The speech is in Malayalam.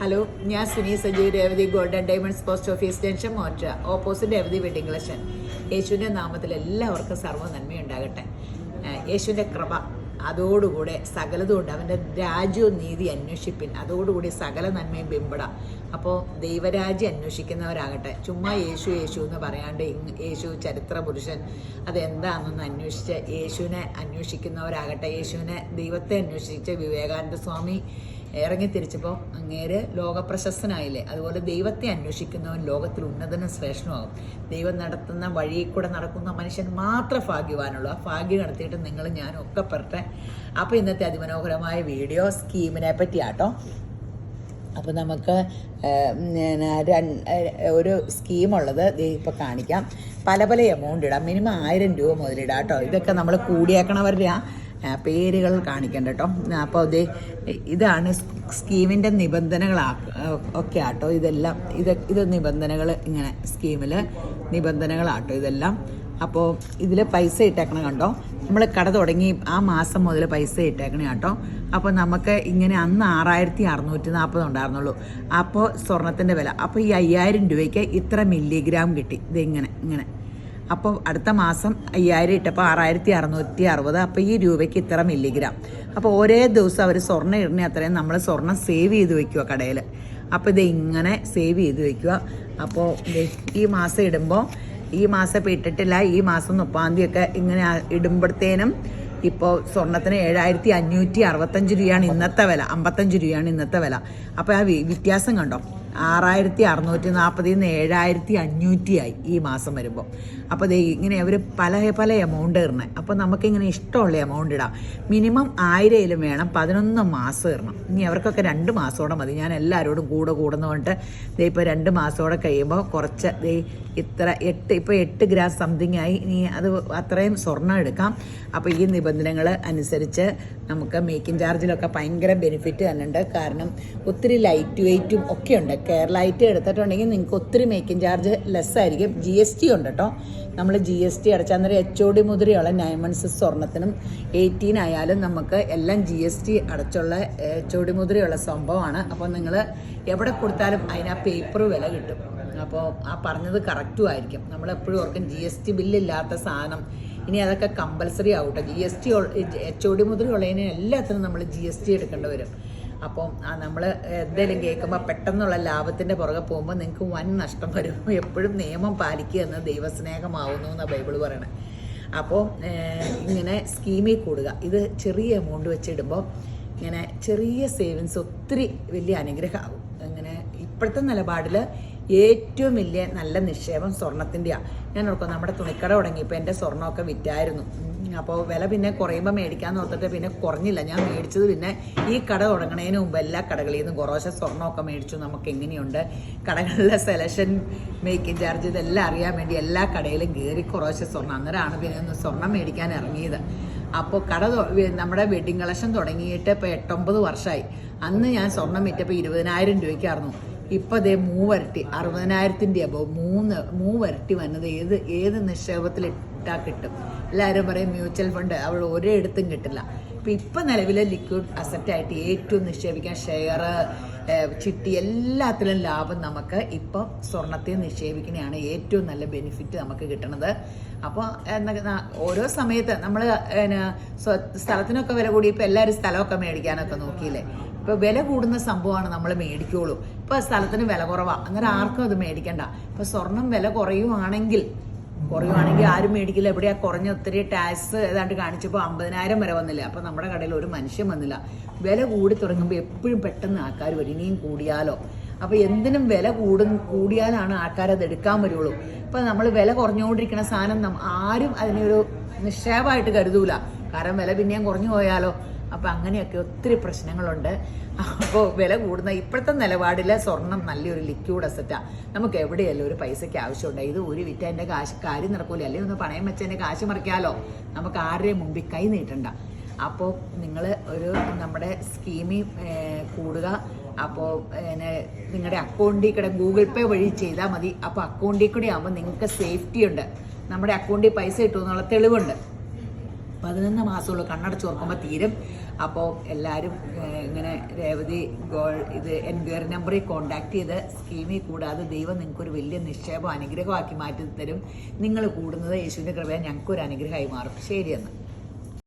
ഹലോ, ഞാൻ Suni Sajeev, Revathi golden diamonds post office junction മോറ്റ, ഓപ്പോസിറ്റ് രേവതി വെഡിങ് കളക്ഷൻ. യേശുവിൻ്റെ നാമത്തിൽ എല്ലാവർക്കും സർവ്വ നന്മയുണ്ടാകട്ടെ. യേശുവിൻ്റെ കൃപ അതോടുകൂടെ സകലതും ഉണ്ട്. അവൻ്റെ രാജ്യവും നീതി അന്വേഷിപ്പിൻ, അതോടുകൂടി സകല നന്മയും ബിംബിടാം. അപ്പോൾ ദൈവരാജ്യം അന്വേഷിക്കുന്നവരാകട്ടെ. ചുമ്മാ യേശു യേശു എന്ന് പറയാണ്ട് യേശു ചരിത്ര പുരുഷൻ അതെന്താണെന്ന് അന്വേഷിച്ച് യേശുവിനെ അന്വേഷിക്കുന്നവരാകട്ടെ. യേശുവിനെ ദൈവത്തെ അന്വേഷിച്ച് വിവേകാനന്ദ സ്വാമി ഇറങ്ങിത്തിരിച്ചപ്പോൾ അങ്ങേര് ലോകപ്രശസ്തനായില്ലേ. അതുപോലെ ദൈവത്തെ അന്വേഷിക്കുന്നവൻ ലോകത്തിൽ ഉന്നതനും ശ്രേഷ്ഠമാകും. ദൈവം നടത്തുന്ന വഴിയിൽ കൂടെ നടക്കുന്ന മനുഷ്യൻ മാത്രം ഭാഗ്യവാനുള്ളൂ. ആ ഭാഗ്യം നടത്തിയിട്ട് നിങ്ങൾ ഞാനും ഒക്കെ പെരട്ടെ. അപ്പോൾ ഇന്നത്തെ അതിമനോഹരമായ വീഡിയോ സ്കീമിനെ പറ്റിയാട്ടോ. അപ്പോൾ നമുക്ക് ഒരു സ്കീമുള്ളത് ഇപ്പോൾ കാണിക്കാം. പല പല എമൗണ്ട് ഇടാം. മിനിമം 1000 രൂപ മുതലിടാം കേട്ടോ. ഇതൊക്കെ നമ്മൾ കൂടിയേക്കണവരുടെ പേരുകൾ കാണിക്കണ്ട കേട്ടോ. അപ്പോൾ ഇതാണ് സ്കീമിൻ്റെ നിബന്ധനകളൊക്കെ ആട്ടോ. ഇതെല്ലാം ഇത് നിബന്ധനകൾ, ഇങ്ങനെ സ്കീമിൽ നിബന്ധനകളാട്ടോ ഇതെല്ലാം. അപ്പോൾ ഇതിൽ പൈസ ഇട്ടേക്കണം കണ്ടോ. നമ്മൾ കട തുടങ്ങി ആ മാസം മുതൽ പൈസ ഇട്ടേക്കണേ കേട്ടോ. അപ്പോൾ നമുക്ക് ഇങ്ങനെ അന്ന് 6640 ഉണ്ടായിരുന്നുള്ളൂ. അപ്പോൾ സ്വർണത്തിൻ്റെ വില, അപ്പോൾ ഈ 5000 രൂപയ്ക്ക് ഇത്ര മില്ലിഗ്രാം കിട്ടി. ഇങ്ങനെ അപ്പോൾ അടുത്ത മാസം 5000 ഇട്ടപ്പോൾ 6660. അപ്പോൾ ഈ രൂപയ്ക്ക് ഇത്ര മില്ലിഗ്രാം. അപ്പോൾ ഒരേ ദിവസം അവർ സ്വർണ്ണം ഇടണേ അത്രയും നമ്മൾ സ്വർണ്ണം സേവ് ചെയ്ത് വയ്ക്കുക കടയിൽ. അപ്പോൾ ഇങ്ങനെ സേവ് ചെയ്ത് വയ്ക്കുക. അപ്പോൾ ഈ മാസം ഇടുമ്പോൾ, ഈ മാസം ഇപ്പോൾ ഇട്ടിട്ടില്ല, ഈ മാസം 30 ഇങ്ങനെ ഇടുമ്പോഴത്തേനും ഇപ്പോൾ സ്വർണത്തിന് 7565 രൂപയാണ് ഇന്നത്തെ വില, 55 രൂപയാണ് ഇന്നത്തെ വില. അപ്പോൾ ആ വ്യത്യാസം കണ്ടോ, 6640 7500 ആയി ഈ മാസം വരുമ്പോൾ. അപ്പോൾ ഇങ്ങനെ അവർ പല പല എമൗണ്ട് ഇടണേ. അപ്പോൾ നമുക്കിങ്ങനെ ഇഷ്ടമുള്ള എമൗണ്ട് ഇടാം. മിനിമം 1000 വേണം, 11 മാസം ഇടണം. ഇനി അവർക്കൊക്കെ 2 മാസത്തോടെ മതി. ഞാൻ എല്ലാവരോടും കൂടുന്ന പറഞ്ഞിട്ട് ഇപ്പോൾ 2 മാസത്തോടെ കഴിയുമ്പോൾ കുറച്ച് ഇത്ര 8 ഗ്രാം സംതിങ് ആയി. ഇനി അത് അത്രയും സ്വർണ്ണം എടുക്കാം. അപ്പോൾ ഈ നിബന്ധനകൾ അനുസരിച്ച് നമുക്ക് മേക്കിംഗ് ചാർജിലൊക്കെ ഭയങ്കര ബെനിഫിറ്റ് തന്നെ ഉണ്ട്. കാരണം ഒത്തിരി ലൈറ്റ് വെയ്റ്റും ഒക്കെ ഉണ്ട്. കേരളായിട്ട് എടുത്തിട്ടുണ്ടെങ്കിൽ നിങ്ങൾക്ക് ഒത്തിരി മേക്കിംഗ് ചാർജ് ലെസ്സായിരിക്കും. GST ഉണ്ട് കേട്ടോ. നമ്മൾ GST അടച്ചാൽ അന്നേരം HOD മുദ്രയുള്ള 9 മന്ത്സ് സ്വർണത്തിനും 18 ആയാലും നമുക്ക് എല്ലാം GST അടച്ചുള്ള HOD മുദ്രയുള്ള സംഭവമാണ്. അപ്പോൾ നിങ്ങൾ എവിടെ കൊടുത്താലും അതിന് ആ പേപ്പർ വില കിട്ടും. അപ്പോൾ ആ പറഞ്ഞത് കറക്റ്റും ആയിരിക്കും. നമ്മളെപ്പോഴും ഓർക്കും GST ബില്ലില്ലാത്ത സാധനം ഇനി അതൊക്കെ കമ്പൽസറി ആവട്ടെ. GST HOD മുദ്രയുള്ളതിന് എല്ലാത്തിനും നമ്മൾ GST എടുക്കേണ്ടി വരും. അപ്പം നമ്മൾ എന്തെങ്കിലും കേൾക്കുമ്പോൾ പെട്ടെന്നുള്ള ലാഭത്തിൻ്റെ പുറകെ പോകുമ്പോൾ നിങ്ങൾക്ക് വൻ നഷ്ടം വരും. എപ്പോഴും നിയമം പാലിക്കുക എന്ന് ദൈവസ്നേഹമാവുന്നു എന്നാണ് ബൈബിൾ പറയണത്. അപ്പോൾ ഇങ്ങനെ സ്കീമിൽ കൂടുക. ഇത് ചെറിയ എമൗണ്ട് വെച്ചിടുമ്പോൾ ഇങ്ങനെ ചെറിയ സേവിങ്സ് ഒത്തിരി വലിയ അനുഗ്രഹമാകും. അങ്ങനെ ഇപ്പോഴത്തെ നിലപാടിൽ ഏറ്റവും വലിയ നല്ല നിക്ഷേപം സ്വർണത്തിൻ്റെയാണ്. ഞാൻ ഓർക്കും നമ്മുടെ തുണിക്കട തുടങ്ങിയപ്പോൾ എൻ്റെ സ്വർണ്ണമൊക്കെ വിറ്റായിരുന്നു. അപ്പോൾ വില പിന്നെ കുറയുമ്പോൾ മേടിക്കാമെന്ന് ഓർത്തിട്ട് പിന്നെ കുറഞ്ഞില്ല. ഞാൻ മേടിച്ചത് പിന്നെ ഈ കട തുടങ്ങണതിന് മുമ്പ് എല്ലാ കടകളിൽ നിന്നും കുറേശ്ശെ സ്വർണ്ണമൊക്കെ മേടിച്ചു. നമുക്ക് എങ്ങനെയുണ്ട് കടകളിലെ സെലക്ഷൻ, മേക്കിംഗ് ചാർജ് ഇതെല്ലാം അറിയാൻ വേണ്ടി എല്ലാ കടയിലും കയറി കുറേശ്ശെ സ്വർണ്ണം. അന്നേരമാണ് പിന്നെ ഒന്ന് സ്വർണ്ണം മേടിക്കാൻ ഇറങ്ങിയത്. അപ്പോൾ നമ്മുടെ വെഡിങ് കളക്ഷൻ തുടങ്ങിയിട്ട് ഇപ്പോൾ 8-9 വർഷമായി. അന്ന് ഞാൻ സ്വർണ്ണം വിറ്റപ്പോൾ 20,000 രൂപയ്ക്കായിരുന്നു. ഇപ്പോൾ 3 ഇരട്ടി, 60,000 അബവ് 3 ഇരട്ടി വന്നത് ഏത് നിക്ഷേപത്തിലിട്ടാൽ കിട്ടും. എല്ലാവരും പറയും മ്യൂച്വൽ ഫണ്ട് അവിടെ ഒരിടത്തും കിട്ടില്ല. ഇപ്പം നിലവിലെ ലിക്വിഡ് അസറ്റായിട്ട് ഏറ്റവും നിക്ഷേപിക്കാൻ ഷെയർ, ചിട്ടി എല്ലാത്തിലും ലാഭം നമുക്ക് ഇപ്പോൾ സ്വർണത്തിൽ നിക്ഷേപിക്കുന്നതാണ് ഏറ്റവും നല്ല ബെനിഫിറ്റ് നമുക്ക് കിട്ടുന്നത്. അപ്പോൾ ഓരോ സമയത്ത് നമ്മൾ സ്ഥലത്തിനൊക്കെ വില കൂടി ഇപ്പോൾ എല്ലാവരും സ്ഥലമൊക്കെ മേടിക്കാനൊക്കെ നോക്കിയില്ലേ. ഇപ്പോൾ വില കൂടുന്ന സംഭവമാണ് നമ്മൾ മേടിക്കുള്ളൂ. ഇപ്പോൾ സ്ഥലത്തിന് വില കുറവാണ്, അന്നേരം ആർക്കും അത് മേടിക്കണ്ട. ഇപ്പോൾ സ്വർണം വില കുറയുവാണെങ്കിൽ ആരും മേടിക്കില്ല. എവിടെയാ കുറഞ്ഞ ഒത്തിരി ടാക്സ് ഏതാണ്ട് കാണിച്ചപ്പോൾ 50,000 വരെ വന്നില്ല. അപ്പോൾ നമ്മുടെ കടയിൽ ഒരു മനുഷ്യൻ വന്നില്ല. വില കൂടി തുടങ്ങുമ്പോൾ എപ്പോഴും പെട്ടെന്ന് ആൾക്കാർ വരും, ഇനിയും കൂടിയാലോ. അപ്പോൾ എന്തിനും വില കൂടിയാലാണ് ആൾക്കാരത് എടുക്കാൻ വരുള്ളൂ. ഇപ്പോൾ നമ്മൾ വില കുറഞ്ഞുകൊണ്ടിരിക്കുന്ന സാധനം ആരും അതിനൊരു നിക്ഷേപമായിട്ട് കരുതൂല. കാരണം വില പിന്നെയും കുറഞ്ഞു പോയാലോ. അപ്പോൾ അങ്ങനെയൊക്കെ ഒത്തിരി പ്രശ്നങ്ങളുണ്ട്. അപ്പോൾ വില കൂടുന്ന ഇപ്പോഴത്തെ നിലപാടിൽ സ്വർണം നല്ലൊരു ലിക്വിഡ് അസറ്റാണ്. നമുക്ക് എവിടെയല്ലോ ഒരു പൈസയ്ക്ക് ആവശ്യമുണ്ട്. ഇത് ഒരു വിറ്റ എൻ്റെ കാര്യം നടക്കൂല, അല്ലെങ്കിൽ ഒന്ന് പണയം വെച്ച് എൻ്റെ കാശ് മറിക്കാമല്ലോ. നമുക്ക് ആരുടെയും മുമ്പിൽ കൈ നീട്ടണ്ട. അപ്പോൾ നിങ്ങൾ നമ്മുടെ സ്കീമിൽ കൂടുക. അപ്പോൾ നിങ്ങളുടെ അക്കൗണ്ടിൽ കൂടെ ഗൂഗിൾ പേ വഴി ചെയ്താൽ മതി. അപ്പോൾ അക്കൗണ്ടിൽ കൂടെ ആകുമ്പോൾ നിങ്ങൾക്ക് സേഫ്റ്റി ഉണ്ട്. നമ്മുടെ അക്കൗണ്ടിൽ പൈസ കിട്ടുമെന്നുള്ള തെളിവുണ്ട്. 11 മാസമുള്ളൂ. കണ്ണടച്ച് ഓർക്കുമ്പോൾ തീരും. അപ്പോൾ എല്ലാവരും ഇങ്ങനെ രേവതി ഇത് എൻക്വയറി നമ്പറിൽ കോൺടാക്ട് ചെയ്ത് സ്കീമിൽ കൂടാതെ ദൈവം നിങ്ങൾക്കൊരു വലിയ നിക്ഷേപം അനുഗ്രഹമാക്കി മാറ്റി തരും. നിങ്ങൾ കൂടുന്നത് യേശുവിൻ്റെ കൃപ ഞങ്ങൾക്കൊരു അനുഗ്രഹമായി മാറും. ശരിയെന്ന്.